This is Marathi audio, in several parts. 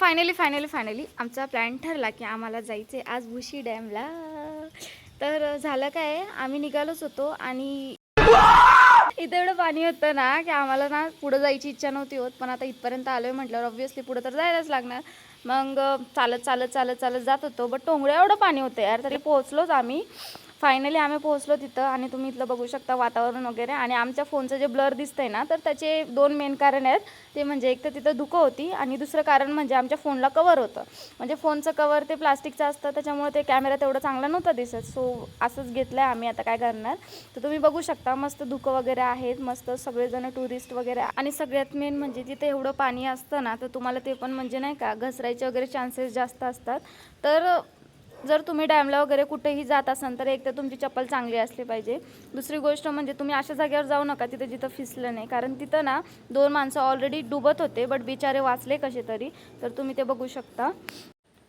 फायनली आमचा प्लॅन ठरला की आम्हाला जायचं आहे आज भुशी डॅमला. तर झालं काय, आम्ही निघालोच होतो आणि इथे एवढं पाणी होतं ना की आम्हाला ना पुढं जायची इच्छा नव्हती होत, पण आता इथपर्यंत आलोय म्हटल्यावर ऑब्व्हियसली पुढं तर जायलाच लागणार. मग चालत जात होतो, बट टोंगळ्या एवढं पाणी होतं यार. तरी पोहोचलोच आम्ही. फायनली आम्ही पोहोचलो तिथं आणि तुम्ही इथलं बघू शकता वातावरण वगैरे. आणि आमच्या फोनचं जे ब्लर दिसतंय ना, तर त्याचे दोन मेन कारण आहेत. ते म्हणजे एक तर तिथं धुकं होती आणि दुसरं कारण म्हणजे आमच्या फोनला कवर होतं. म्हणजे फोनचं कवर ते प्लास्टिकचं असतं, त्याच्यामुळे ते कॅमेरा तेवढं चांगला नव्हता दिसत. सो असंच घेतलं आहे आम्ही, आता काय करणार. तर तुम्ही बघू शकता मस्त धुकं वगैरे आहेत, मस्त सगळेजण टुरिस्ट वगैरे. आणि सगळ्यात मेन म्हणजे तिथे एवढं पाणी असतं ना, तर तुम्हाला ते पण म्हणजे नाही का घसरायचे वगैरे चान्सेस जास्त असतात. तर जर तुम्ही डॅमला वगैरे कुठेही जात असाल तर एक तर तुमची चप्पल चांगली असली पाहिजे. दुसरी गोष्ट म्हणजे तुम्ही अशा जागेवर जाऊ नका तिथे जिथं फिसलं नाही, कारण तिथं ना 2 माणसं ऑलरेडी डुबत होते, बट बिचारे वाचले कसे तरी. तर तुम्ही ते बघू शकता.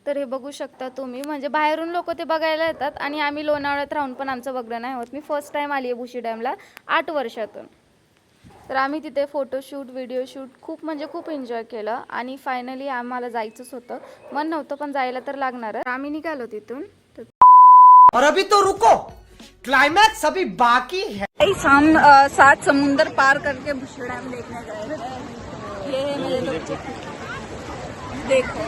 तर हे बघू शकता तुम्ही, म्हणजे बाहेरून लोक ते बघायला येतात आणि आम्ही लोणावळ्यात राहून पण आमचं बघणं नाही होत. मी फर्स्ट टाईम आली आहे भुशी डॅमला 8 वर्षातून. तर आम्ही तिथे फोटोशूट व्हिडिओ शूट खूप एन्जॉय केलं आणि फायनली आम्हाला जायचंच होतं. मन नव्हतं पण जायला तर लागणार. आम्ही निघालो तिथून. और अभी तो रुको, क्लाइमैक्स अभी बाकी है। हम 7 समुंदर पार करके भुशी डैम देखने गए थे। ये है मेरे लोग, देखो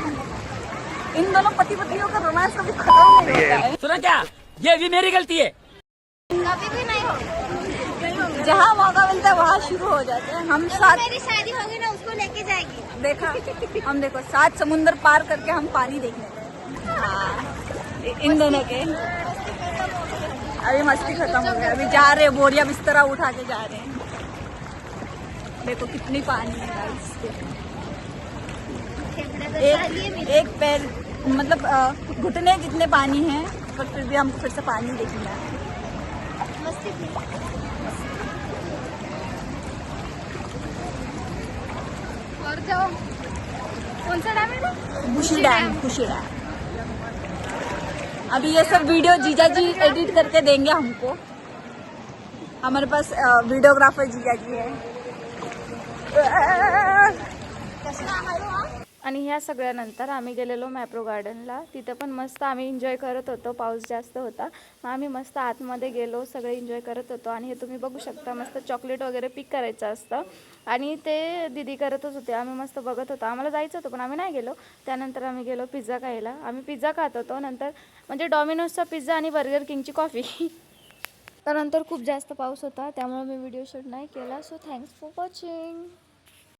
इन दोनों पति पत्नियों का रोमांस कभी खत्म नहीं होता है। सुना क्या, ये भी मेरी गलती है, कभी भी नहीं होगा। जहाँ मौका मिलता है वहाँ शुरू हो जाते हैं हम। साथ मेरी शादी होगी ना, उसको लेके जाएगी। देखा हम, देखो 7 समुंदर पार करके हम पानी देखने गए। हाँ, इन दोनों के अभी मस्ती खत्म हो गया। अभी जा रहे, बोरिया बिस्तरा उठा के जा रहे हैं। देखो कितनी पानी है गाइस। एक पैर मतलब घुटने जितने पानी है, पर फिर भी हमको फिर से पानी देखना है। मस्ती की। और जाओ, कौन सा डैम है? Bhushi dam, Bhushi dam. अभी ये सब वीडियो जीजा जी एडिट करके देंगे हमको। हमारे पास वीडियोग्राफर जीजा जी है। आणि ह्या सगळ्यानंतर आम्ही गेलेलो मॅप्रो गार्डनला. तिथे पण मस्त आम्ही एन्जॉय करत होतो. पाऊस जास्त होता, मग आम्ही मस्त आतमध्ये गेलो, सगळे एन्जॉय करत होतो. आणि हे तुम्ही बघू शकता मस्त चॉकलेट वगैरे पिक करायचं असतं आणि ते दीदी करतच होते. आम्ही मस्त बघत होतो. आम्हाला जायचं होतं पण आम्ही नाही गेलो. त्यानंतर आम्ही गेलो पिझ्झा खायला. आम्ही पिझ्झा खात होतो, नंतर म्हणजे डॉमिनोजचा पिझ्झा आणि बर्गर किंगची कॉफी. त्यानंतर खूप जास्त पाऊस होता, त्यामुळे मी व्हिडिओ शूट नाही केला. So thanks for watching.